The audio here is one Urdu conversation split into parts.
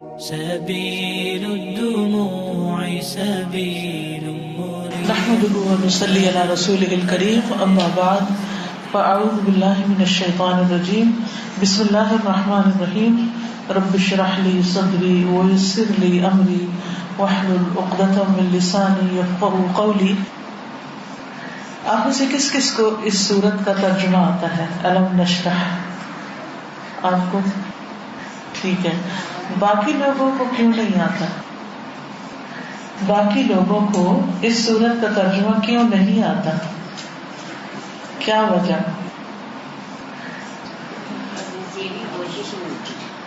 سبيل الدموع سبيل مريح. نحمده ونصلي على رسوله الكريم. أما بعد فأعوذ بالله من الشيطان الرجيم. بسم الله الرحمن الرحيم. رب اشرح لي صدري ويسر لي أمري واحلل عقدة من لساني يفقهوا قولي. آپ میں سے کس کس کو اس سورت کا ترجمہ آتا ہے؟ الم نشرح. آپ کو ٹھیک ہے. باقی لوگوں کو کیوں نہیں آتا؟ باقی لوگوں کو اس سورت کا ترجمہ کیوں نہیں آتا؟ کیا وجہ؟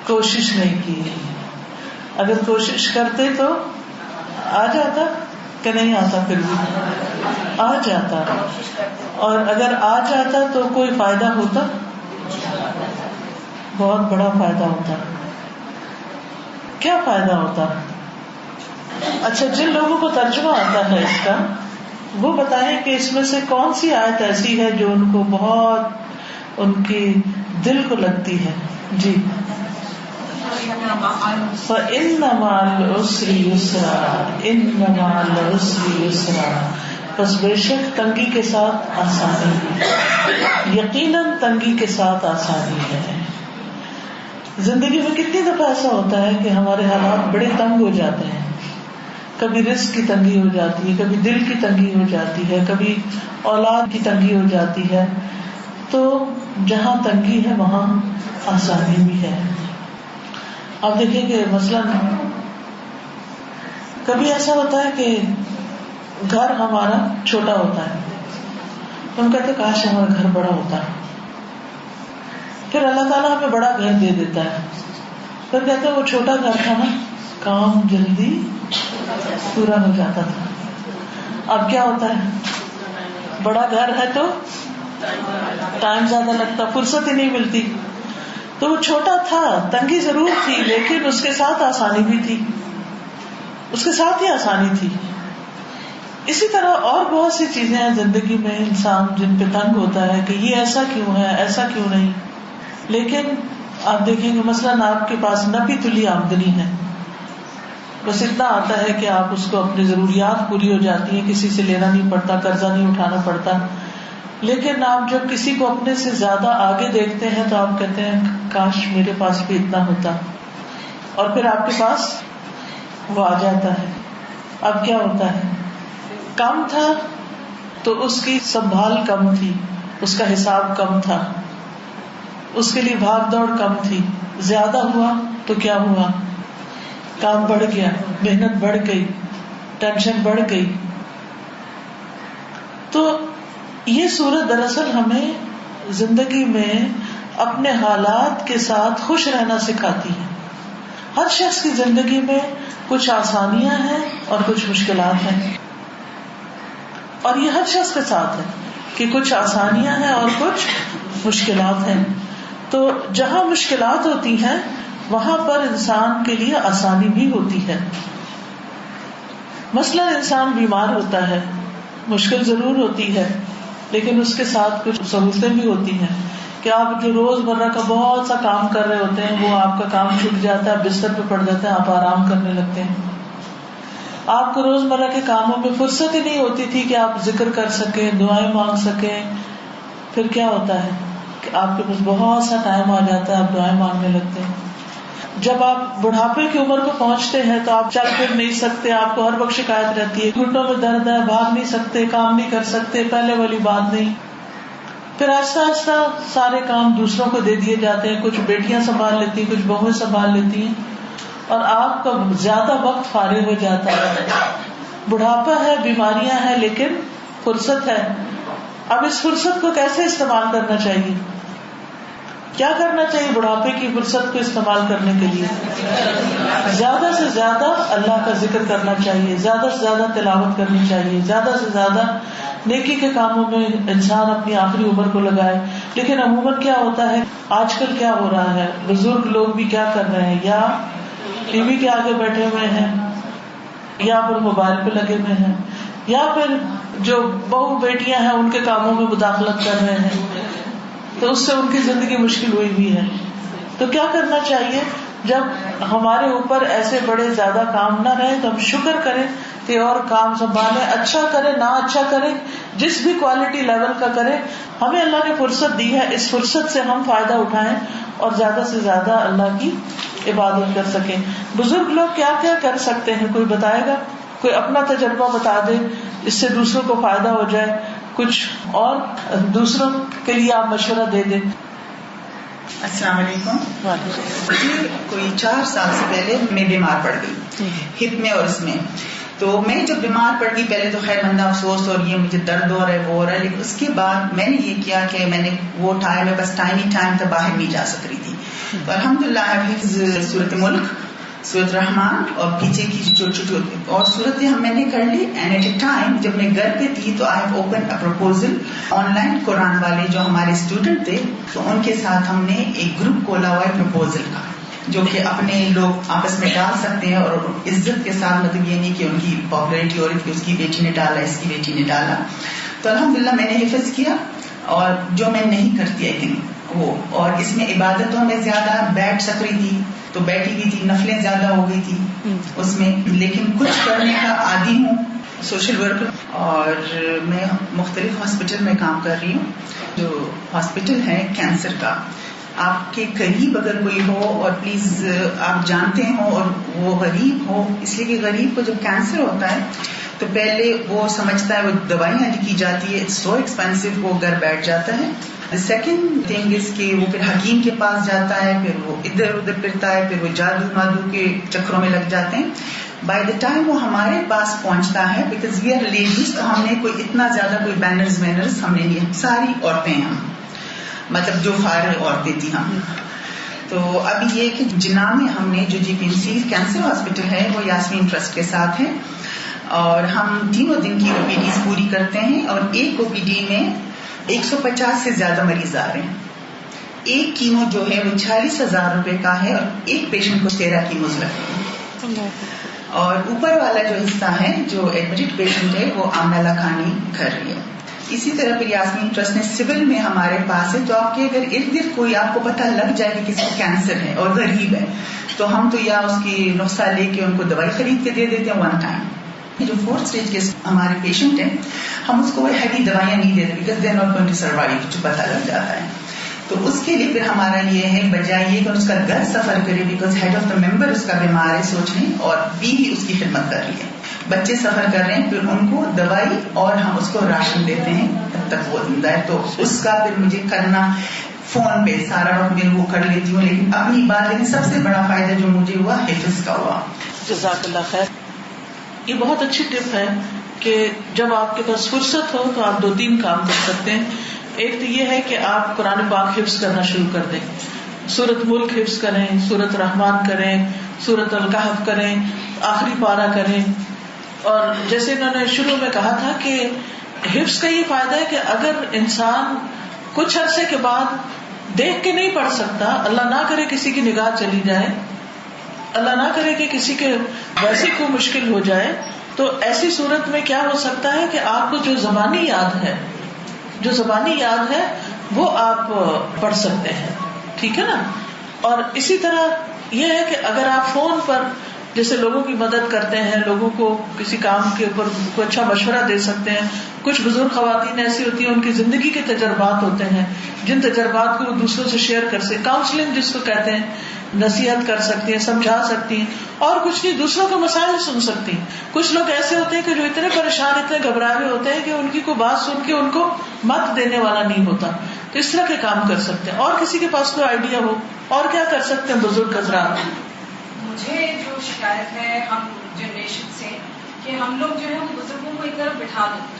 کوشش نہیں کی. اگر کوشش کرتے تو آ جاتا کہ نہیں آتا؟ پھر بھی آ جاتا. اور اگر آ جاتا تو کوئی فائدہ ہوتا؟ بہت بڑا فائدہ ہوتا. کیا فائدہ ہوتا؟ اچھا، جن لوگوں کو ترجمہ آتا ہے اس کا، وہ بتائیں کہ اس میں سے کون سی آیت ایسی ہے جو ان کو بہت ان کی دل کو لگتی ہے. جی. فَإِنَّ مَعَ الْعُسْرِ يُسْرًا إِنَّ مَعَ الْعُسْرِ يُسْرًا. بس بے شک تنگی کے ساتھ آسانی، یقیناً تنگی کے ساتھ آسانی ہے. زندگی میں کتنی دفعہ ایسا ہوتا ہے کہ ہمارے حالات بڑے تنگ ہو جاتے ہیں. کبھی رزق کی تنگی ہو جاتی ہے، کبھی دل کی تنگی ہو جاتی ہے، کبھی اولاد کی تنگی ہو جاتی ہے. تو جہاں تنگی ہے وہاں آسانی بھی ہے. آپ دیکھیں کہ مثلاً کبھی ایسا ہوتا ہے کہ گھر ہمارا چھوٹا ہوتا ہے، ہم کہتے کاش ہمارا گھر بڑا ہوتا. پھر اللہ تعالیٰ ہمیں بڑا گھر دے دیتا ہے. پھر کہتے ہیں وہ چھوٹا گھر تھا نا، کام جلدی پورا ہو جاتا تھا. اب کیا ہوتا ہے؟ بڑا گھر ہے تو ٹائم زیادہ لگتا، فرصت ہی نہیں ملتی. تو وہ چھوٹا تھا، تنگی ضرور تھی، لیکن اس کے ساتھ آسانی بھی تھی، اس کے ساتھ ہی آسانی تھی. اسی طرح اور بہت سی چیزیں ہیں زندگی میں انسان جن پہ تنگ ہوتا ہے کہ یہ ایسا کیوں ہے، ایسا کیوں نہیں. لیکن آپ دیکھیں گے مثلاً آپ کے پاس نپی تلی آمدنی ہے، بس اتنا آتا ہے کہ آپ اس کو اپنی ضروریات پوری ہو جاتی ہیں، کسی سے لینا نہیں پڑتا، قرضہ نہیں اٹھانا پڑتا. لیکن آپ جب کسی کو اپنے سے زیادہ آگے دیکھتے ہیں تو آپ کہتے ہیں کاش میرے پاس بھی اتنا ہوتا. اور پھر آپ کے پاس وہ آ جاتا ہے. اب کیا ہوتا ہے؟ کم تھا تو اس کی سنبھال کم تھی، اس کا حساب کم تھا، اس کے لیے بھاگ دوڑ کم تھی. زیادہ ہوا تو کیا ہوا؟ کام بڑھ گیا، محنت بڑھ گئی، ٹینشن بڑھ گئی. تو یہ سورت دراصل ہمیں زندگی میں اپنے حالات کے ساتھ خوش رہنا سکھاتی ہے. ہر شخص کی زندگی میں کچھ آسانیاں ہیں اور کچھ مشکلات ہیں، اور یہ ہر شخص کے ساتھ ہے کہ کچھ آسانیاں ہیں اور کچھ مشکلات ہیں. تو جہاں مشکلات ہوتی ہیں وہاں پر انسان کے لیے آسانی بھی ہوتی ہے. مثلا انسان بیمار ہوتا ہے، مشکل ضرور ہوتی ہے، لیکن اس کے ساتھ کچھ سہولتیں بھی ہوتی ہیں کہ آپ جو روز مرہ کا بہت سا کام کر رہے ہوتے ہیں وہ آپ کا کام چھوٹ جاتا ہے، بستر پہ پڑ جاتا ہے، آپ آرام کرنے لگتے ہیں. آپ کو روز مرہ کے کاموں میں فرصت ہی نہیں ہوتی تھی کہ آپ ذکر کر سکیں، دعائیں مانگ سکیں. پھر کیا ہوتا ہے کہ آپ کے پاس بہت سا ٹائم آ جاتا ہے، آپ دعائیں مانگنے لگتے ہیں. جب آپ بڑھاپے کی عمر کو پہنچتے ہیں تو آپ چل پھر نہیں سکتے، آپ کو ہر وقت شکایت رہتی ہے، گھٹنوں میں درد ہے، بھاگ نہیں سکتے، کام نہیں کر سکتے، پہلے والی بات نہیں. پھر آہستہ آہستہ سارے کام دوسروں کو دے دیے جاتے ہیں، کچھ بیٹیاں سنبھال لیتی ہیں، کچھ بہویں سنبھال لیتی ہیں، اور آپ کا زیادہ وقت فارغ ہو جاتا ہے. بڑھاپا ہے، بیماریاں ہیں، لیکن فرصت ہے. اب اس فرصت کو کیسے استعمال کرنا چاہیے؟ کیا کرنا چاہیے بڑھاپے کی فرصت کو استعمال کرنے کے لیے؟ زیادہ سے زیادہ اللہ کا ذکر کرنا چاہیے، زیادہ سے زیادہ تلاوت کرنی چاہیے، زیادہ سے زیادہ نیکی کے کاموں میں انسان اپنی آخری عمر کو لگائے. لیکن عموماً کیا ہوتا ہے آج کل، کیا ہو رہا ہے، بزرگ لوگ بھی کیا کر رہے ہیں، یا ٹی وی کے آگے بیٹھے ہوئے ہیں، یا پھر موبائل پہ لگے ہوئے ہیں، یا پھر جو بہو بیٹیاں ہیں ان کے کاموں میں مداخلت کر رہے ہیں. تو اس سے ان کی زندگی مشکل ہوئی بھی ہے. تو کیا کرنا چاہیے؟ جب ہمارے اوپر ایسے بڑے زیادہ کام نہ رہے تو ہم شکر کریں کہ اور کام سنبھالیں, اچھا کریں نہ اچھا کریں, جس بھی کوالٹی لیول کا کریں. ہمیں اللہ نے فرصت دی ہے, اس فرصت سے ہم فائدہ اٹھائیں اور زیادہ سے زیادہ اللہ کی عبادت کر سکیں. بزرگ لوگ کیا کیا کر سکتے ہیں, کوئی بتائے گا؟ کوئی اپنا تجربہ بتا دے, اس سے دوسروں کو فائدہ ہو جائے, کچھ اور دوسروں کے لیے آپ مشورہ دے دیں. السلام علیکم. مجھے کوئی 4 سال سے پہلے میں بیمار پڑ گئی ہپ میں اور اس میں. تو میں جب بیمار پڑ گئی پہلے تو خیر مندہ افسوس اور یہ مجھے درد ہو رہا ہے وہ ہو رہا ہے, لیکن اس کے بعد میں نے یہ کیا کہ میں نے وہ ٹائم میں بس ٹائم تھا, باہر نہیں جا سک رہی تھی. تو الحمدللہ حفظ سورت ملک, سورت رحمان اور پیچھے کی چھوٹی چھوٹی اور صورتیں میں نے کر لی. اینڈ ایٹ اے ٹائم جب میں گھر پہ تھی تو I have open a proposal on line. Quran والے جو ہمارے اسٹوڈنٹ تھے تو ان کے ساتھ ہم نے ایک گروپ کھولا ہوا ہے پروپوزل کا, جو کہ اپنے لوگ آپس میں ڈال سکتے ہیں اور عزت کے ساتھ, مطلب یہ نہیں کہ ان کی پاپولیرٹی ہو رہی کہ اس کی بیٹی نے ڈالا اس کی بیٹی نے ڈالا. تو الحمدللہ میں نے حفظ کیا اور جو میں نہیں کرتی آئی تھنک وہ, اور اس میں عبادتوں میں زیادہ بیٹھ سک رہی تھی تو بیٹھی بھی تھی, نفلیں زیادہ ہو گئی تھی اس میں, لیکن کچھ کرنے کا عادی ہوں. سوشل ورکر اور میں مختلف ہاسپٹل میں کام کر رہی ہوں. جو ہاسپٹل ہے کینسر کا, آپ کے قریب اگر کوئی ہو اور پلیز آپ جانتے ہو اور وہ غریب ہو, اس لیے کہ غریب کو جب کینسر ہوتا ہے تو پہلے وہ سمجھتا ہے وہ دوائیاں لکھی جاتی ہے, اٹس سو ایکسپینسو, وہ گھر بیٹھ جاتا ہے. سیکنڈ تھنگ از کہ وہ پھر حکیم کے پاس جاتا ہے, پھر وہ ادھر ادھر پھرتا ہے, پھر وہ جادو مادو کے چکروں میں لگ جاتے ہیں. بائی دا ٹائم وہ ہمارے پاس پہنچتا ہے, بیکاز وی آر لیڈیز, تو ہم نے کوئی اتنا زیادہ کوئی بینرز ہم نے نہیں, ساری عورتیں ہم مطلب جو فارغ عورتیں تھیں ہم. تو ابھی یہ کہ جناح میں ہم نے جو G P M C cancer hospital ہے وہ یاسمین ٹرسٹ کے ساتھ ہے, اور ہم 3 دن کی او پی ڈیز پوری کرتے ہیں, اور ایک او پی ڈی میں 150 سے زیادہ مریض آ رہے ہیں. ایک کیمو جو ہے وہ 46,000 روپے کا ہے, اور ایک پیشنٹ کو 13 کیموز لگتے ہیں. اور اوپر والا جو حصہ ہے جو ایڈمٹڈ پیشنٹ ہے وہ آمنہ لکھانی کر رہی ہے. اسی طرح پھر یاسمین ٹرسٹ نے سول میں ہمارے پاس ہے, تو آپ کے اگر ارد گرد کوئی آپ کو پتہ لگ جائے کہ کسی کو کینسر ہے اور غریب ہے, تو ہم تو یا اس کی نسخہ لے کے ان کو دوائی خرید کے دے دیتے ہیں 1 ٹائم. جو 4th اسٹیج کے ہمارے پیشنٹ ہیں ہم اس کو ہیوی دوائیاں نہیں دیتے, because they are not going to survive, جو پتہ لگ جاتا ہے. تو اس کے لیے پھر ہمارا یہ ہے بجائے یہ کہ اس کا گھر سفر کرے, بیکاز ہیڈ آف دا ممبر اس کا بیمار ہے سوچنے, اور بیوی اس کی خدمت کر رہی ہے, بچے سفر کر رہے ہیں, پھر ان کو دوائی اور ہم اس کو راشن دیتے ہیں تب تک وہ زندہ ہے. تو اس کا پھر مجھے کرنا فون پہ سارا وقت میں وہ کر لیتی ہوں, لیکن اپنی بات, لیکن سب سے بڑا فائدہ جو مجھے ہوا حفظ کا ہوا. جزاک اللہ خیر. یہ بہت اچھی ٹپ ہے کہ جب آپ کے پاس فرصت ہو تو آپ 2-3 کام کر سکتے ہیں. ایک تو یہ ہے کہ آپ قرآن پاک حفظ کرنا شروع کر دیں, سورت ملک حفظ کریں, سورت رحمان کریں, سورت الکہف کریں, آخری پارہ کریں. اور جیسے انہوں نے شروع میں کہا تھا کہ حفظ کا یہ فائدہ ہے کہ اگر انسان کچھ عرصے کے بعد دیکھ کے نہیں پڑھ سکتا, اللہ نہ کرے کسی کی نگاہ چلی جائے, اللہ نہ کرے کہ کسی کے ویسے کو مشکل ہو جائے, تو ایسی صورت میں کیا ہو سکتا ہے کہ آپ کو جو زبانی یاد ہے وہ آپ پڑھ سکتے ہیں, ٹھیک ہے نا. اور اسی طرح یہ ہے کہ اگر آپ فون پر جیسے لوگوں کی مدد کرتے ہیں, لوگوں کو کسی کام کے اوپر کوئی اچھا مشورہ دے سکتے ہیں. کچھ بزرگ خواتین ایسی ہوتی ہیں ان کی زندگی کے تجربات ہوتے ہیں جن تجربات کو وہ دوسروں سے شیئر کر سکتے, کاؤنسلنگ جس کو کہتے ہیں, نصیحت کر سکتی ہیں, سمجھا سکتی ہیں, اور کچھ نہیں دوسروں کے مسائل سن سکتی ہیں. کچھ لوگ ایسے ہوتے ہیں کہ جو اتنے پریشان, اتنے گھبرائے ہوئے ہوتے ہیں کہ ان کی کوئی بات سن کے ان کو مت دینے والا نہیں ہوتا, تو اس طرح کے کام کر سکتے ہیں. اور کسی کے پاس کوئی آئیڈیا ہو اور کیا کر سکتے ہیں بزرگ حضرات؟ مجھے جو شکایت ہے ہم جنریشن سے کہ ہم لوگ جو ہے وہ بزرگوں کو ایک طرف بٹھا دیں.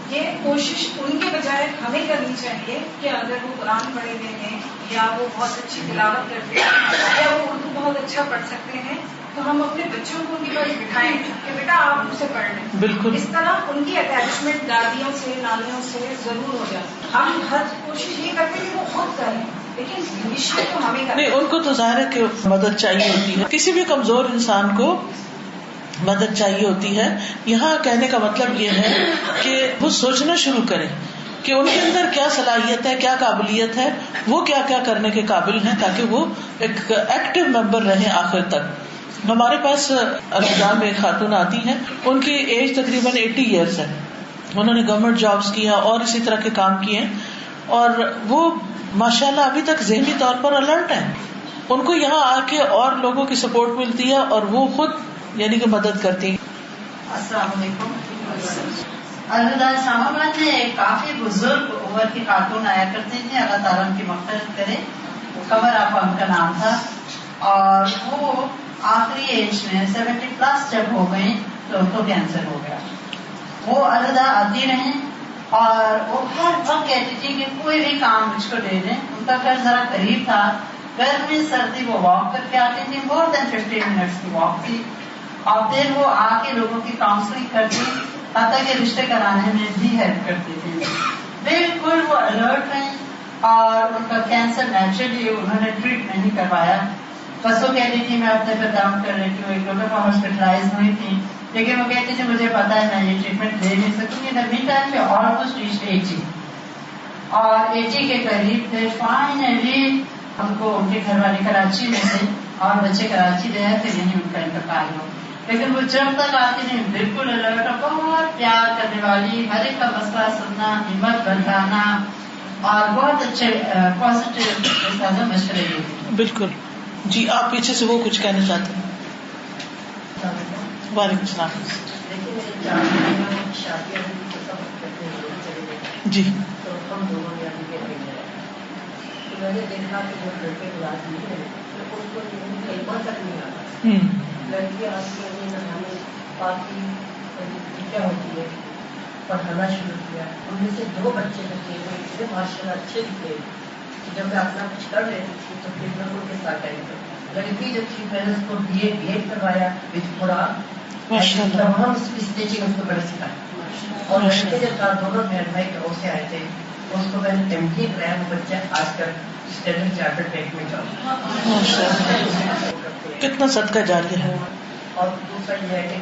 یہ کوشش ان کے بجائے ہمیں کرنی چاہیے کہ اگر وہ قرآن پڑھے ہوئے ہیں یا وہ بہت اچھی تلاوت کرتے ہیں یا وہ اردو بہت اچھا پڑھ سکتے ہیں, تو ہم اپنے بچوں کو ان کے پاس بٹھائیں کہ بیٹا آپ مجھ سے پڑھ لیں. بالکل اس طرح ان کی اٹیچمنٹ دادیوں سے نانیوں سے ضرور ہو جاتی. ہم ہر کوشش یہ کرتے ہیں کہ وہ خود کریں, لیکن انیشیٹ تو ہمیں کرنا. نہیں, ان کو تو ظاہر ہے کہ مدد چاہیے ہوتی ہے, کسی بھی کمزور انسان کو مدد چاہیے ہوتی ہے. یہاں کہنے کا مطلب یہ ہے کہ وہ سوچنا شروع کریں کہ ان کے اندر کیا صلاحیت ہے, کیا قابلیت ہے, وہ کیا کیا کرنے کے قابل ہیں, تاکہ وہ ایک ایکٹیو ممبر رہیں آخر تک. ہمارے پاس الہدام میں ایک خاتون آتی ہیں, ان کی ایج تقریباً 80 ایئرس ہے. انہوں نے گورنمنٹ جابس کی ہیں اور اسی طرح کے کام کیے ہیں, اور وہ ماشاءاللہ ابھی تک ذہنی طور پر الرٹ ہیں. ان کو یہاں آ کے اور لوگوں کی سپورٹ ملتی ہے اور وہ خود یعنی کہ مدد کرتی ہیں. السلام علیکم. الہدا اسلام آباد میں ایک کافی بزرگ عمر کی خاتون آیا کرتی تھی, اللہ تعالیٰ ان کی مغفرت کرے. قمر آپا ان کا نام تھا, اور وہ آخری ایج میں 70+ جب ہو گئی تو ان کو کینسر ہو گیا. وہ الہدا آتی رہیں اور وہ ہر وقت کہتی تھی کہ کوئی بھی کام مجھ کو دے دیں. ان کا گھر ذرا قریب تھا, گرمی سردی وہ واک کر کے آتی تھی, مور دین 15 منٹس کی واک تھی, اور پھر وہ آ کے لوگوں کی کاؤنسلنگ کرتی, حتیٰ کہ رشتے کرانے میں بھی ہیلپ کرتی تھی. بالکل وہ الرٹ رہیں, اور ان کا کینسر نیچرلی انہوں نے ٹریٹ نہیں کروایا. بس وہ کہتی تھی میں اپنے پہ کام کر رہی ہوں, ایک دفعہ ہاسپٹلائز ہوئی تھی, لیکن وہ کہتی تھی مجھے پتا ہے میں یہ ٹریٹمنٹ لے نہیں سکوں گی. مین ٹائم پہ آلموسٹ ریچ 80, اور 80 کے قریب تھے. فائنلی ہم کو ان کے گھر والے کراچی میں تھے اور بچے کراچی رہے تھے, یہیں ان کا انتقال ہو. لیکن وہ جب تک آتی نہیں بالکل الرٹ, بہت پیار کرنے والی, ہر ایک کا مسئلہ سننا, ہمت بڑھانا, اور بہت اچھے پازیٹیو مشورے دیتی. بالکل. جی آپ پیچھے سے وہ کچھ کہنا چاہتے ہیں؟ وعلیکم السلام. جی میں نے دیکھا کہ وہ لڑکے بلاتی ہیں تو ان کو کلمہ تک نہیں آتا. لڑکی آتی ہے نہانے پاکی کیا ہوتی ہے, پڑھانا شروع کیا. ان میں سے 2 بچے جو تھے وہ اتنے ماشاء اللہ اچھے تھے کہ جب میں اپنا کچھ کر رہی تھی تو پھر میں ان کے ساتھ آئی تھی. لڑکی جو تھی میں نے اس کو بی ایڈ کروایا وتھ قرآن, تمام اسٹیچنگ اس کو بڑے سکھایا. اور لڑکے جو تھا دونوں بہن بھائی گاؤں سے آئے تھے, اس کو میں نے تمکین کرایا. وہ بچہ آج کل اسٹینڈرڈ چارٹرڈ بینک میں کتنا صدقہ جاریہ ہے. اور دوسرا یہ ہے کہ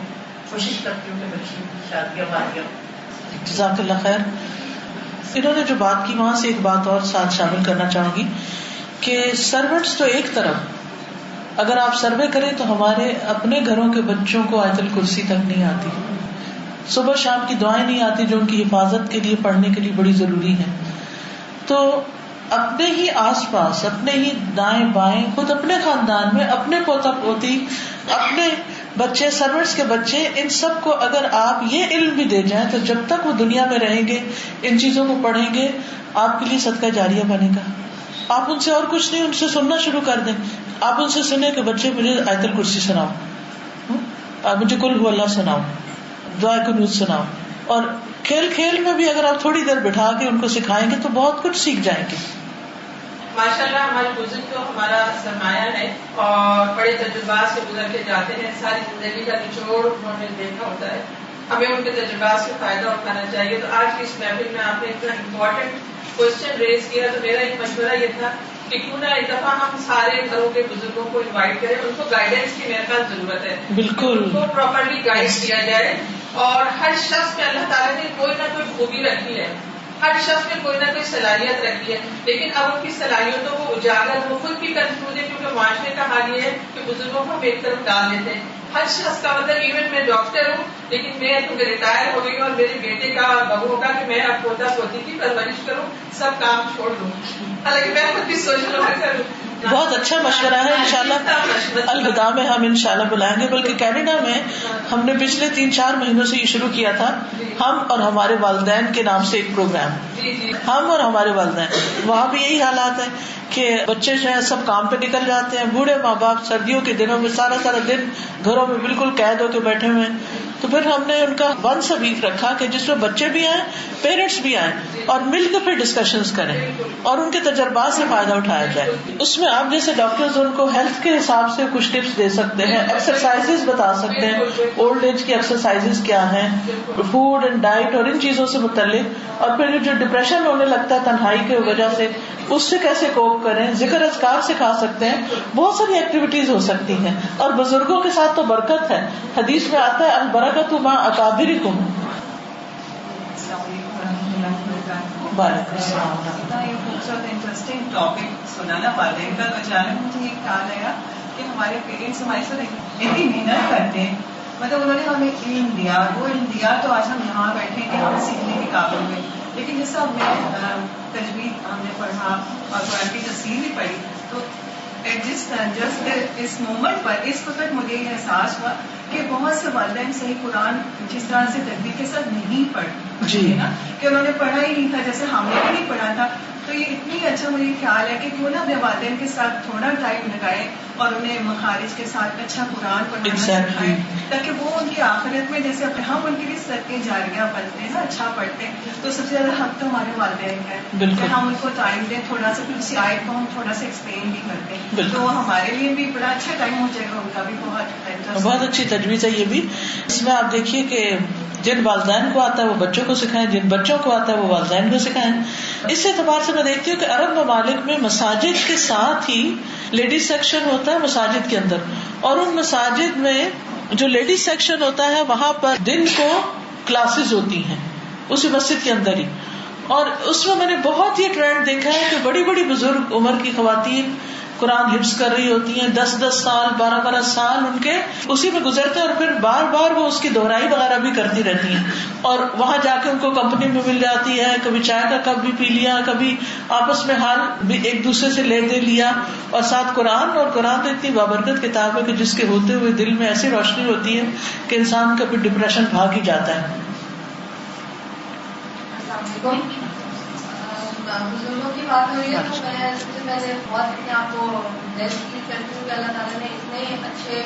کوشش کرتی ہوں کہ بچی شادیاں والیاں. جزاک اللہ خیر. انہوں نے جو بات کی وہاں سے ایک بات اور ساتھ شامل کرنا چاہوں گی کہ سرونٹس تو ایک طرف, اگر آپ سروے کریں تو ہمارے اپنے گھروں کے بچوں کو آیت الکرسی تک نہیں آتی, صبح شام کی دعائیں نہیں آتی جو ان کی حفاظت کے لیے پڑھنے کے لیے بڑی ضروری ہیں. تو اپنے ہی آس پاس, اپنے ہی دائیں بائیں, خود اپنے خاندان میں اپنے پوتا پوتی, اپنے بچے, سرونٹس کے بچے, ان سب کو اگر آپ یہ علم بھی دے جائیں تو جب تک وہ دنیا میں رہیں گے ان چیزوں کو پڑھیں گے, آپ کے لیے صدقہ جاریہ بنے گا. آپ ان سے اور کچھ نہیں, ان سے سننا شروع کر دیں. آپ ان سے سنیں کہ بچے مجھے آیت الکرسی سناؤ, مجھے قل هو اللہ سناؤ, دعائے قنوت سناؤ. اور کھیل کھیل میں بھی اگر آپ تھوڑی دیر بٹھا کے ان کو سکھائیں گے تو بہت کچھ سیکھ جائیں گے. ماشاءاللہ ہمارے بزرگ تو ہمارا سرمایہ ہے اور بڑے تجربات سے گزر کے جاتے ہیں. ساری زندگی کا نچوڑ انہوں نے دیکھا ہوتا ہے, ہمیں ان کے تجربات سے فائدہ اٹھانا چاہیے. تو آج کی اس محفل میں آپ نے اتنا امپورٹنٹ کوشچن ریز کیا, تو میرا ایک مشورہ یہ تھا کہ کیوں نہ ایک دفعہ ہم سارے گھروں کے بزرگوں کو انوائٹ کریں, ان کو گائیڈنس کی میرے پاس ضرورت ہے. بالکل, ان کو پراپرلی گائیڈ کیا جائے. اور ہر شخص میں اللہ تعالیٰ نے کوئی نہ کوئی خوبی رکھی ہے, ہر شخص میں کوئی نہ کوئی صلاحیت رکھی ہے, لیکن اب ان کی صلاحیتوں کو اجاگر وہ خود بھی کنفیوز ہے, کیونکہ معاشرے کا حال یہ ہے کہ بزرگوں کو ایک طرف ڈال دیتے ہیں. ہر شخص کا مطلب ایون میں ڈاکٹر ہوں لیکن میں کیونکہ ریٹائر ہو گئی اور میرے بیٹے کا بہو کا کہ میں اب پوتا پوتی کی پرورش کروں, سب کام چھوڑ دوں. حالانکہ میں خود بھی سوچ رہا کروں. بہت اچھا مشورہ ہے. انشاءاللہ الہدا میں ہم انشاءاللہ بلائیں گے, بلکہ کینیڈا میں ہم نے پچھلے 3-4 مہینوں سے یہ شروع کیا تھا, ہم اور ہمارے والدین کے نام سے ایک پروگرام. ہم اور ہمارے والدین, وہاں بھی یہی حالات ہے کہ بچے جو ہیں سب کام پہ نکل جاتے ہیں, بوڑھے ماں باپ سردیوں کے دنوں میں سارا دن گھروں میں بالکل قید ہو کے بیٹھے ہوئے ہیں. تو پھر ہم نے ان کا ونس اے ویک رکھا کہ جس میں بچے بھی آئیں, پیرنٹس بھی آئیں, اور مل کے پھر ڈسکشنز کریں اور ان کے تجربات سے فائدہ اٹھایا جائے. اس میں آپ جیسے ڈاکٹرز ان کو ہیلتھ کے حساب سے کچھ ٹپس دے سکتے ہیں, ایکسرسائزز بتا سکتے ہیں, اولڈ ایج کی ایکسرسائزز کیا ہیں, فوڈ اینڈ ڈائٹ اور ان چیزوں سے متعلق. اور پھر جو ڈپریشن ہونے لگتا ہے تنہائی کی وجہ سے, اس سے کیسے کوپ کریں, ذکر اذکار سکھا سکتے ہیں. بہت ساری ایکٹیویٹیز ہو سکتی ہیں. اور بزرگوں کے ساتھ تو برکت ہے, حدیث میں آتا ہے البرکۃ مع اکابرکم. السلام علیکم ورحمۃ اللہ وبرکاتہ. وعلیکم السلام. اتنا یہ خوبصورت انٹرسٹنگ ٹاپک سنا نا والدین کا, تو اچانک مجھے یہ خیال آیا کہ ہمارے پیرنٹس ہمارے ساتھ اتنی محنت کرتے ہیں, مطلب انہوں نے ہمیں علم دیا, وہ علم دیا تو آج ہم یہاں بیٹھے کہ ہم سیکھنے کے قابل ہوئے. لیکن جیسا ہم نے تجوید ہم نے پڑھا اور قرآن کی تفسیر بھی پڑھی, تو جسٹ اس مومنٹ پر اس وقت مجھے یہ احساس ہوا کہ بہت سے والدین صحیح قرآن جس طرح سے تجوید کے ساتھ نہیں پڑھتے نا, کہ انہوں نے پڑھا ہی نہیں تھا جیسے ہم نے بھی نہیں پڑھا تھا. تو یہ اتنی اچھا مجھے خیال ہے کہ کیوں نہ اپنے والدین کے ساتھ تھوڑا ٹائم لگائے اور انہیں مخارج کے ساتھ اچھا قرآن پڑھنا سکھائیں, تاکہ وہ ان کی آخرت میں جیسے ہم ان کے لیے صدقے جاریہ بنتے ہیں نا, اچھا پڑھتے ہیں, تو سب سے زیادہ حق تو ہمارے والدین کا ہے کہ ہم ان کو ٹائم دیں تھوڑا سا, پھر اسی آیت کو ہم تھوڑا سا ایکسپلین بھی کرتے ہیں, تو ہمارے لیے بھی بڑا اچھا ٹائم ہو جائے گا, ان کا بھی بہت اچھی تجویز ہے یہ بھی. اس میں آپ دیکھیے کہ جن والدین کو آتا ہے وہ بچوں کو سکھائیں, جن بچوں کو آتا ہے وہ والدین کو سکھائیں. اس اعتبار سے میں دیکھتی ہوں کہ عرب ممالک میں مساجد کے ساتھ ہی لیڈیز سیکشن ہوتا ہے مساجد کے اندر, اور ان مساجد میں جو لیڈیز سیکشن ہوتا ہے وہاں پر دن کو کلاسز ہوتی ہیں اسی مسجد کے اندر ہی. اور اس میں میں نے بہت یہ ٹرینڈ دیکھا ہے کہ بڑی بڑی بزرگ عمر کی خواتین قرآن حفظ کر رہی ہوتی ہیں, 10 سال 12 سال ان کے اسی میں گزرتے ہیں, اور پھر بار بار وہ اس کی دہرائی وغیرہ بھی کرتی رہتی ہیں, اور وہاں جا کے ان کو کمپنی میں مل جاتی ہے, کبھی چائے کا کپ بھی پی لیا, کبھی آپس میں حال بھی ایک دوسرے سے لے دے لیا, اور ساتھ قرآن. اور قرآن تو اتنی بابرکت کتاب ہے کہ جس کے ہوتے ہوئے دل میں ایسی روشنی ہوتی ہے کہ انسان کا پھر ڈپریشن بھاگ ہی جاتا ہے. بزرگوں کی بات ہو رہی ہے تو میں سب سے پہلے بہت اپنے آپ کو بیسٹ فیل کرتی ہوں کہ اللہ تعالیٰ نے اتنے اچھے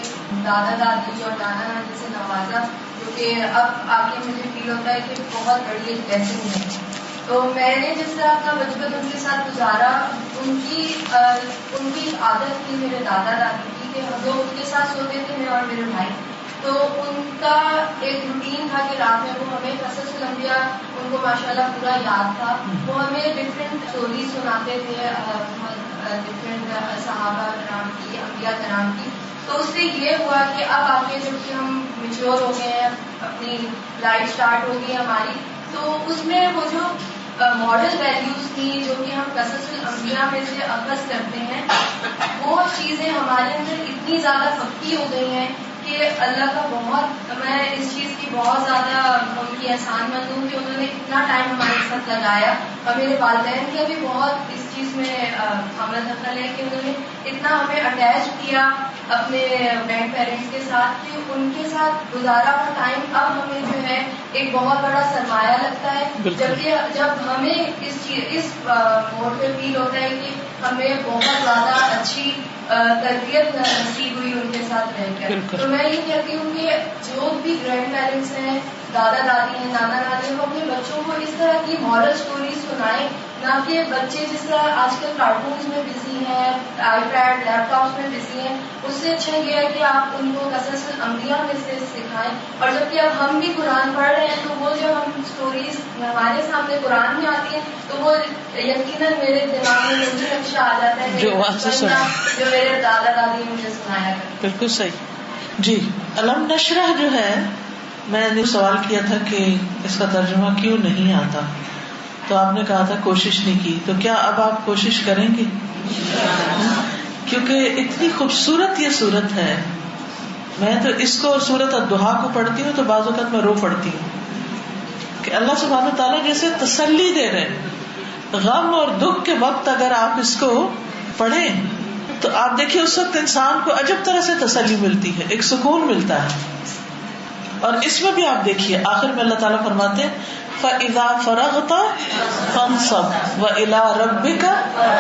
دادا دادی اور نانا نانی سے نوازا, کیونکہ اب آگے مجھے فیل ہوتا ہے کہ بہت بڑی ایک بلیسنگ ہے. تو میں نے جس طرح اپنا بچپن ان کے ساتھ گزارا, ان کی عادت تھی میرے دادا دادی کی کہ ہم لوگ ان کے ساتھ سوتے تھے, میں اور میرے بھائی. تو ان کا ایک روٹین تھا کہ رات میں وہ ہمیں قصص الانبیاء, ان کو ماشاءاللہ پورا یاد تھا, وہ ہمیں ڈفرینٹ اسٹوریز سناتے تھے ڈفرینٹ صحابہ کرام کی, انبیاء کرام کی. تو اس سے یہ ہوا کہ اب آگے جب کہ ہم میچور ہو گئے ہیں, اپنی لائف اسٹارٹ ہو گئی ہماری, تو اس میں وہ جو ماڈل ویلیوز تھی جو کہ ہم قصص الانبیاء میں سے اخذ کرتے ہیں, وہ چیزیں ہمارے اندر اتنی زیادہ پکی ہو گئی ہیں کہ اللہ کا بہت, میں اس چیز کی بہت زیادہ ان کی احسان مند ہوں کہ انہوں نے اتنا ٹائم ہمارے ساتھ لگایا. اور میرے والدین کا بھی بہت اس چیز میں عمل دخل ہے کہ انہوں نے اتنا ہمیں اٹیچ کیا اپنے گرینڈ پیرنٹس کے ساتھ کہ ان کے ساتھ گزارا ہوا ٹائم اب ہمیں جو ہے ایک بہت بڑا سرمایہ لگتا ہے. جبکہ جب ہمیں اس موڈ پہ فیل ہوتا ہے کہ ہمیں بہت زیادہ اچھی تربیت نصیب ہوئی ان کے ساتھ رہ کر. تو میں یہ کہتی ہوں کہ جو بھی گرینڈ پیرنٹس ہیں, دادا دادی ہیں, نانا نانی ہیں, وہ اپنے بچوں کو اس طرح کی مورل اسٹوریز سنائیں, نہ کہ بچے جس طرح آج کل کارٹونز میں بزی ہیں, آئی پیڈ لیپ ٹاپس میں بزی ہیں. اس سے اچھا یہ ہے کہ آپ ان کو قصص الانبیاء میں سے سکھائیں. اور جبکہ اب ہم بھی قرآن پڑھ رہے ہیں تو وہ جب ہم اسٹوریز ہمارے سامنے قرآن میں آتی ہیں تو وہ یقیناً میرے دماغ میں مجھے نقشہ آ جاتا ہے جو میرے دادا دادی مجھے سنایا کرتے. بالکل صحیح. جی, علم نشرح جو ہے, میں نے سوال کیا تھا کہ اس کا ترجمہ کیوں نہیں آتا, تو آپ نے کہا تھا کوشش نہیں کی. تو کیا اب آپ کوشش کریں گے؟ کیونکہ اتنی خوبصورت یہ صورت ہے. میں تو اس کو اور سورۃ الضحیٰ کو پڑھتی ہوں تو بعض اوقات میں رو پڑتی ہوں کہ اللہ سبحانہ تعالیٰ جیسے تسلی دے رہے ہیں. غم اور دکھ کے وقت اگر آپ اس کو پڑھیں تو آپ دیکھیے اس وقت انسان کو عجب طرح سے تسلی ملتی ہے, ایک سکون ملتا ہے. اور اس میں بھی آپ دیکھیے آخر میں اللہ تعالیٰ فرماتے ہیں فَإِذَا فَرَغْتَ فَانْصَبْ وَإِلَىٰ رَبِّكَ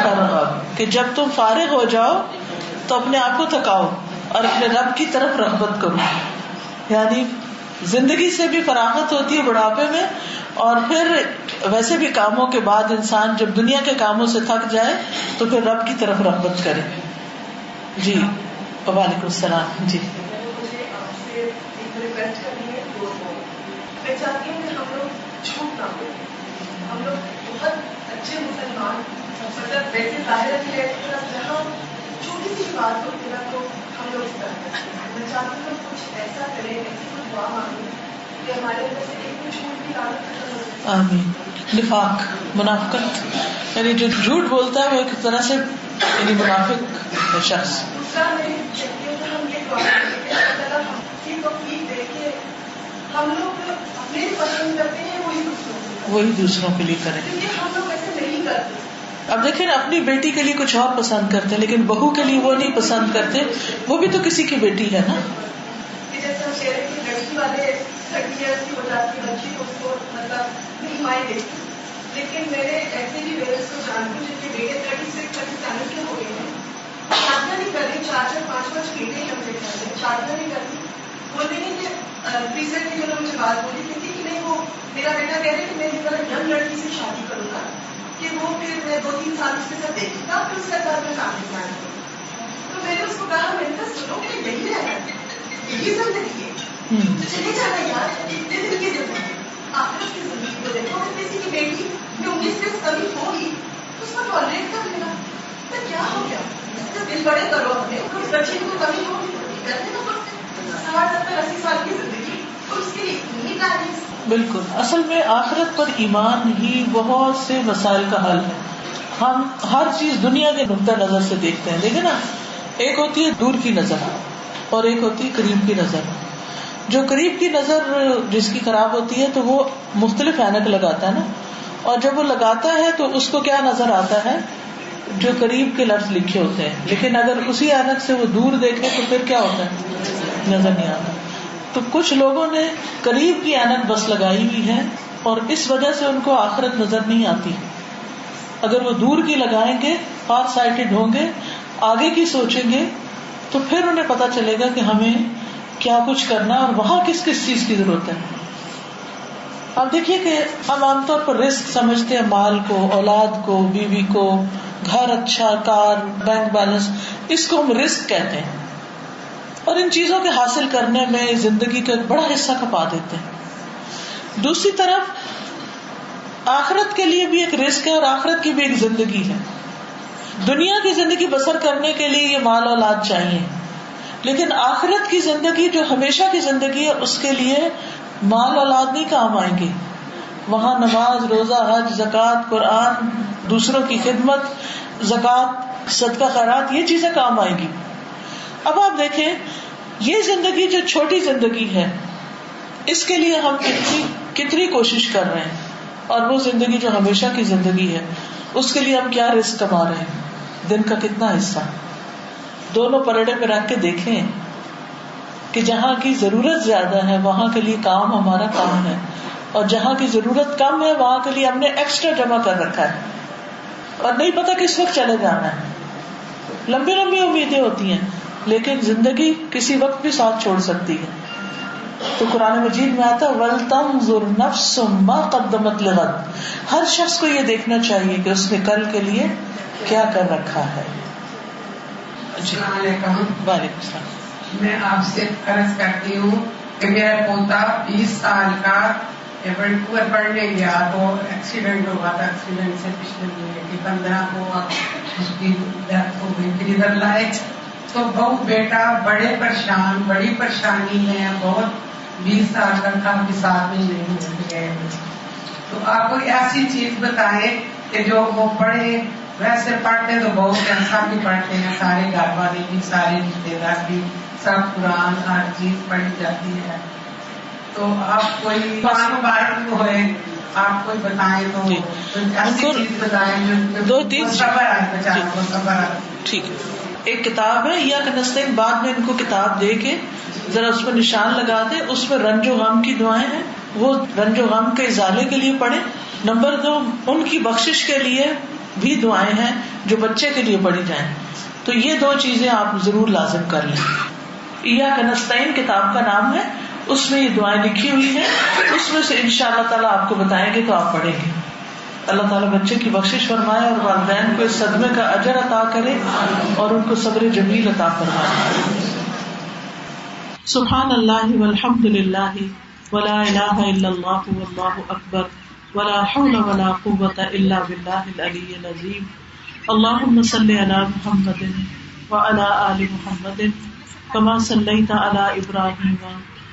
فَارْغَب, کہ جب تم فارغ ہو جاؤ تو اپنے آپ کو تھکاؤ اور اپنے رب کی طرف رغبت کرو. یعنی زندگی سے بھی فراغت ہوتی ہے بڑھاپے میں, اور پھر ویسے بھی کاموں کے بعد انسان جب دنیا کے کاموں سے تھک جائے تو پھر رب کی طرف رغبت کرے. جی, وعلیکم السلام. جی, میں چاہتی ہوں کہ ہم لوگ جھوٹ نہ بولیں. ہم لوگ بہت اچھے مسلمان, مطلب ویسے ظاہر کی جہاں چھوٹی سی بات ہوتی ہے تو ہم لوگ اس طرح کرتے ہیں. میں چاہتی ہوں کچھ ایسا کریں, ایسی کوئی دعا مانگیں کہ ہمارے اندر سے ایک بھی جھوٹ کی عادت ختم ہو جائے. آمین. نفاق, منافقت, یعنی جو جھوٹ بولتا ہے وہ ایک طرح سے یعنی منافق ہے شخص. دوسرا میں چاہتی ہوں کہ ہم یہ دعا کریں کہ اللہ تعالیٰ ہم کی توفیق دے کے ہم لوگ اپنے پسند کرتے ہیں وہی دوسروں کے لیے کریں, کیونکہ ہم لوگ ایسے نہیں کرتے. اب دیکھیں نا, اپنی بیٹی کے لیے کچھ اور پسند کرتے ہیں لیکن بہو کے لیے وہ نہیں پسند کرتے, وہ بھی تو کسی کی بیٹی ہے نا. جیسے ہم کہہ رہے ہیں لڑکی والے 30 ایئرس کی ہو جاتی ہے بچی کو, اس کو مطلب نہیں مائیں دیتی, لیکن میرے ایسے بھی پیرنٹس کو جانتی ہوں جن کے بیٹے 36-37 کے ہو گئے ہیں, شادیاں نہیں کر رہی, 4-5 بیٹے ہیں ہم دیکھ رہے ہیں, شادیاں نہیں کر رہی. بولتے ہیں کہ ریسنٹلی جو مجھے بات بولی تھی کہ نہیں وہ میرا بیٹا کہہ رہے کہ میں ایک طرح ینگ لڑکی سے شادی کروں گا کہ وہ پھر میں 2-3 سال اس کے ساتھ دیکھوں گا, پھر اس کے بعد میں فیملی پلان کروں. تو میں نے اس کو کہا, میں نے کہا سنو کہ یہی رہنا ہے, یہی زندگی ہے, تو چلے جانا یار, اتنے دن کی زندگی, آخرت کی زندگی کو دیکھو. اگر کسی کی بیٹی میں 19 سے کمی ہوگی تو اس کو ٹالریٹ کر لینا, تو کیا ہو گیا, دل بڑے کرو اپنے, اس بچے کو کمی ہوگی کرنے کا پڑتے 60-70-80 سال کی زندگی, اور اس کے لیے اتنی پلاننگ. بالکل, اصل میں آخرت پر ایمان ہی بہت سے مسائل کا حل ہے. ہم ہر چیز دنیا کے نقطہ نظر سے دیکھتے ہیں. دیکھیں نا, ایک ہوتی ہے دور کی نظر اور ایک ہوتی ہے قریب کی نظر. جو قریب کی نظر جس کی خراب ہوتی ہے تو وہ مختلف اینک لگاتا ہے نا, اور جب وہ لگاتا ہے تو اس کو کیا نظر آتا ہے, جو قریب کے لفظ لکھے ہوتے ہیں, لیکن اگر اسی اینک سے وہ دور دیکھے تو پھر کیا ہوتا ہے, نظر نہیں آتا. تو کچھ لوگوں نے قریب کی اینک بس لگائی ہوئی ہے اور اس وجہ سے ان کو آخرت نظر نہیں آتی. اگر وہ دور کی لگائیں گے, فار سائٹڈ ہوں گے, آگے کی سوچیں گے, تو پھر انہیں پتا چلے گا کہ ہمیں کیا کچھ کرنا اور وہاں کس کس چیز کی ضرورت ہے. اب دیکھیے کہ ہم عام طور پر رزق سمجھتے ہیں مال کو, اولاد کو, بیوی کو, گھر, اچھا کار, بینک بیلنس, اس کو ہم رزق کہتے ہیں, اور ان چیزوں کے حاصل کرنے میں زندگی کا ایک بڑا حصہ کھپا دیتے ہیں. دوسری طرف آخرت کے لیے بھی ایک رزق ہے اور آخرت کی بھی ایک زندگی ہے. دنیا کی زندگی بسر کرنے کے لیے یہ مال اولاد چاہیے, لیکن آخرت کی زندگی جو ہمیشہ کی زندگی ہے اس کے لیے مال اولاد نہیں کام آئیں گے. وہاں نماز, روزہ, حج, زکوٰۃ, قرآن, دوسروں کی خدمت, زکوٰۃ, صدقہ خیرات, یہ چیزیں کام آئیں گی. اب آپ دیکھیں, یہ زندگی جو چھوٹی زندگی ہے اس کے لیے ہم کتنی کوشش کر رہے ہیں, اور وہ زندگی جو ہمیشہ کی زندگی ہے اس کے لیے ہم کیا رزق کما رہے ہیں, دن کا کتنا حصہ. دونوں پلڑے پہ رکھ کے دیکھیں کہ جہاں کی ضرورت زیادہ ہے وہاں کے لیے کام ہمارا کام ہے, اور جہاں کی ضرورت کم ہے وہاں کے لیے ہم نے ایکسٹرا جمع کر رکھا ہے, اور نہیں پتا کس وقت چلے جانا ہے. لمبی لمبی امیدیں ہوتی ہیں لیکن زندگی کسی وقت بھی ساتھ چھوڑ سکتی ہے. تو قرآن مجید میں آتا ہے وَلْتَنْظُرْ نَفْسٌ مَا قَدَّمَتْ لِغَدٍ, ہر شخص کو یہ دیکھنا چاہیے کہ اس نے کل کے لیے کیا کر رکھا ہے. السلام علیکم. وعلیکم السلام. میں آپ سے عرض کرتی ہوں کہ میرا پوتا 20 سال کا وینکوور پڑھنے گیا تو ایکسیڈنٹ ہوا تھا. ایکسیڈنٹ سے پچھلے مہینے کی 15 کو اس کی ڈیتھ ہو گئی. پھر ادھر لائے تو بہو بیٹا بڑے پریشان, بڑی پریشانی میں بہت 20 سال کا تھا کہ ساتھ میں نہیں مل گئے. تو آپ کوئی ایسی چیز بتائیں کہ جو وہ پڑھے, ویسے پڑھتے تو بہت ایسا بھی پڑھتے ہیں, سارے گھر والے بھی, سارے رشتے دار بھی, سب قرآن ہر چیز پڑھی جاتی ہے. تو آپ کوئی مبارک ہوئے, آپ کوئی بتائیں تو ایسی چیز بتائیں جو 2-3 صبر آئے بچانے کو صبر آئے. ٹھیک ہے, ایک کتاب ہے یا کنستین, بعد میں ان کو کتاب دے کے ذرا اس پر نشان لگا دے, اس میں رنج و غم کی دعائیں ہیں, وہ رنج و غم کے ازالے کے لیے پڑھیں. نمبر 2, ان کی بخشش کے لیے بھی دعائیں ہیں جو بچے کے لیے پڑھی جائیں. تو یہ 2 چیزیں آپ ضرور لازم کر لیں. یا کنستین کتاب کا نام ہے, اس میں یہ دعائیں لکھی ہوئی ہیں, اس میں سے انشاءاللہ تعالیٰ آپ کو بتائیں گے تو آپ پڑھیں گے. اللہ تعالیٰ بچے کی بخشش فرمائے اور والدین کو اس صدمے کا اجر عطا کرے اور ان کو صبر جمیل عطا فرمائے. سبحان اللہ والحمد للہ ولا الہ الا اللہ واللہ اکبر ولا حول ولا قوة الا باللہ العلی العظیم. اللہم صل علی محمد وعلی آل محمد کما صلیت علی ابراہیم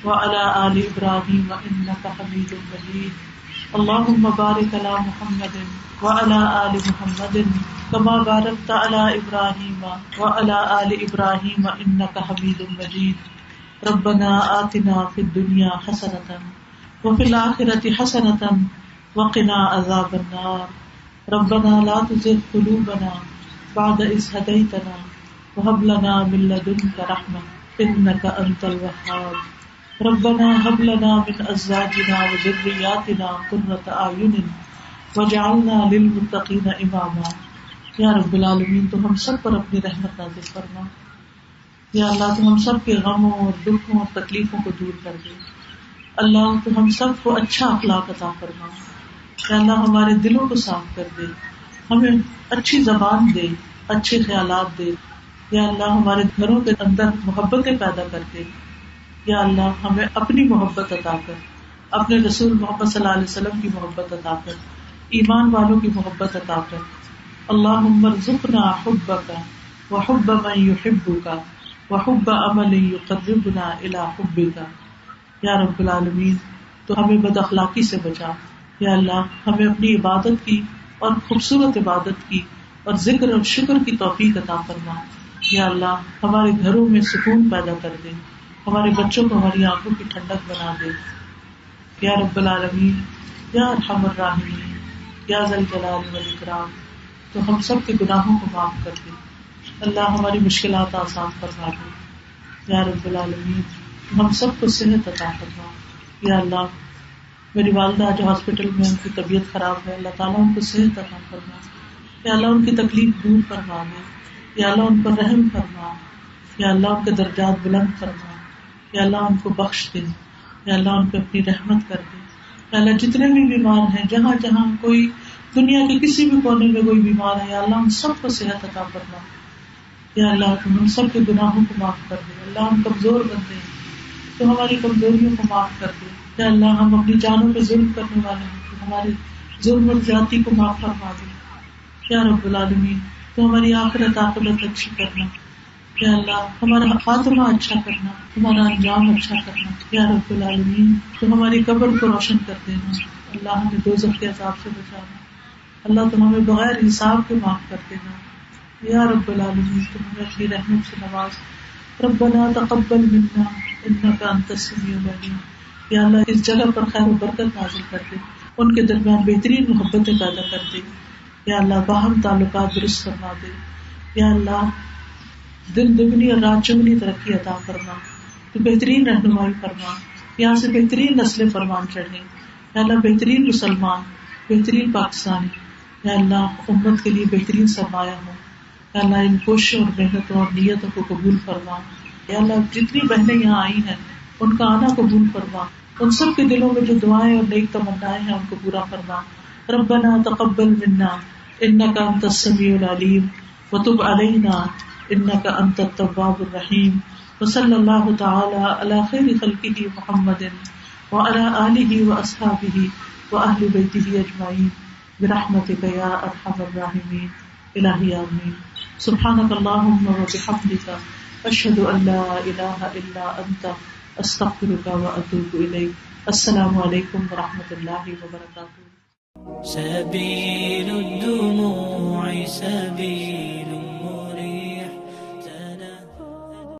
وعلى آل إبراهيم إنك حميد مجيد. اللهم بارك على محمد وعلى آل محمد كما باركت على إبراهيم وعلى آل إبراهيم إنك حميد مجيد. ربنا آتنا في الدنيا حسنة وفي الآخرة حسنة وقنا عذاب النار. ربنا لا تزغ قلوبنا بعد إذ هديتنا وهب لنا من لدنك رحمة إنك أنت الوهاب. ربنا هب لنا من ازواجنا وذرياتنا قرة اعین واجعلنا للمتقین اماما. یا رب العالمین تو ہم سب پر اپنی رحمت نازل فرما. یا اللہ تو ہم سب کے غموں اور دکھوں اور تکلیفوں کو دور کر دے. اللہ تو ہم سب کو اچھا اخلاق عطا فرما. یا اللہ ہمارے دلوں کو صاف کر دے, ہمیں اچھی زبان دے, اچھے خیالات دے. یا اللہ ہمارے گھروں کے اندر محبتیں پیدا کر دے. یا اللہ ہمیں اپنی محبت عطا کر, اپنے رسول محمد صلی اللہ علیہ وسلم کی محبت عطا کر, ایمان والوں کی محبت عطا کر. اللہم ارزقنا حبک وحب من یحبک وحب عمل یقربنا الی حبک. یا رب العالمین تو ہمیں بد اخلاقی سے بچا. یا اللہ ہمیں اپنی عبادت کی اور خوبصورت عبادت کی اور ذکر اور شکر کی توفیق عطا فرما. یا اللہ ہمارے گھروں میں سکون پیدا کر دے, ہمارے بچوں کو ہماری آنکھوں کی ٹھنڈک بنا دے. یا رب العالمین یا ارحم الراحمین یا ذا الجلال والاکرام تو ہم سب کے گناہوں کو معاف کر دے. اللہ ہماری مشکلات آسان فرما دے. یا رب العالمین ہم سب کو صحت عطا فرما. یا اللہ میری والدہ جو ہاسپٹل میں ان کی طبیعت خراب ہے, اللہ تعالیٰ ان کو صحت عطا فرما. یا اللہ ان کی تکلیف دور فرما دے. یا اللہ ان پر رحم فرما. یا اللہ ان کے درجات بلند فرما. یا اللہ ان کو بخش دے. یا اللہ ان پہ اپنی رحمت کر دے. یا اللہ جتنے بھی بیمار ہیں, جہاں جہاں کوئی دنیا کے کسی بھی کونے میں کوئی بیمار ہے, یا اللہ ان سب کو صحت عطا فرما. یا اللہ تم ہم سب کے گناہوں کو معاف کر دے. اللہ ہم کمزور بندے ہیں تو ہماری کمزوریوں کو معاف کر دے. یا اللہ ہم اپنی جانوں پہ ظلم کرنے والے ہیں تو ہمارے ظلم اور زیادتی کو معاف فرما دے. یا رب العالمین تو ہماری آخرت عاقبت اچھی کرنا. یا اللہ ہمارا خاتمہ اچھا کرنا, ہمارا انجام اچھا کرنا. یا رب العالمین تو ہماری قبر کو روشن کر دینا. اللہ ہمیں دوزخ کے عذاب سے بچانا. اللہ تو ہمیں بغیر حساب کے معاف کر دینا. یا رب العالمین تو ہمیں اپنی رحمت سے نواز. ربنا تقبل منا انک انت السمیع العلیم. یا اللہ اس جگہ پر خیر و برکت نازل کر دے, ان کے درمیان بہترین محبتیں پیدا کر دے. یا اللہ باہم تعلقات درست فرما دے. یا اللہ دن دگنی اور رات چگنی ترقی عطا فرما. تو بہترین رہنمائی فرما. یہاں سے بہترین نسل فرمان چڑھیں. یا اللہ بہترین مسلمان, بہترین پاکستانی, یا اللہ امت کے لیے بہترین سرمایہ ہو. یا اللہ ان کوششوں اور محنتوں اور نیتوں کو قبول فرما. یا اللہ جتنی بہنیں یہاں آئی ہیں ان کا آنا قبول فرما. ان سب کے دلوں میں جو دعائیں اور نیک تمنائیں ہیں ان کو پورا فرما. ربنا تقبل منا انک انت السمیع العلیم وتب علینا انک انت التواب الرحیم. وصلی اللہ تعالی علی خیر خلقہ محمد وعلی آلہ واصحابہ واہل بیتہ اجمعین برحمتک یا ارحم الراحمین. الہی آمین. سبحانک اللہم وبحمدک اشہد ان لا الہ الا انت استغفرک واتوب الیک. السلام علیکم ورحمۃ اللہ وبرکاتہ. سبيل الدموع سبيل